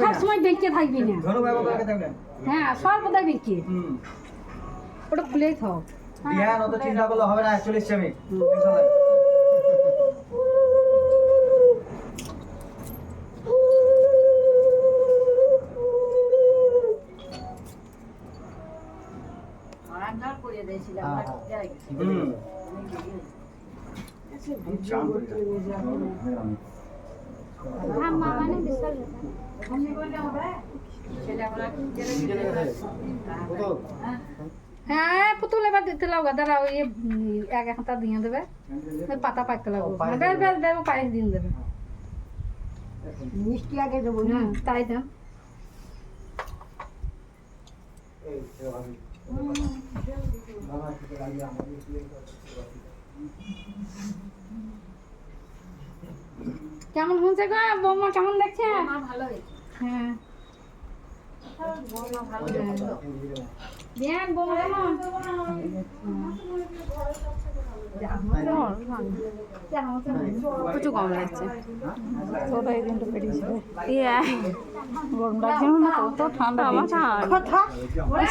সবসময় বেঁকে থাকবি না। হ্যাঁ সর্বদা বেঁকে, ওটা খুলেই থাক। ধ্যান অত চিন্তা করলে হবে না, চলে এসছি আমি। হ্যাঁ পুতুল এবার দিতে লাগো দাঁড়া, ওই এক একটা দিয়ে দেবে, পাতা পাকতে লাগবো, পায়েস দিয়ে দেবে, মিষ্টি আগে দেবো। তাই দাম কেমন হয়েছে গো বৌমা, কেমন দেখছে? ভালো হয়েছে। হ্যাঁ দেন বৌমা কেমন? প্রচুর কম লাগছে, ওটাই কিন্তু পেরিয়েছিল। গরম লাগছিল না তো, ঠান্ডা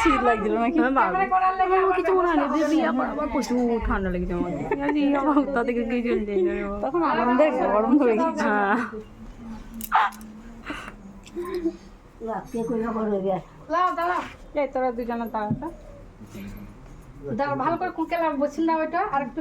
শীত লাগছিল নাকি কিছু মনে হয় না। বিয়ে করার প্রচুর ঠান্ডা লেগেছে আমাকে, তা থেকে কিছু তখন আনন্দের গরম ধরে গেছে। এই তোরা দুজনের তাড়াটা ভালো করে কুঁকে বসিল না ওইটা আর একটু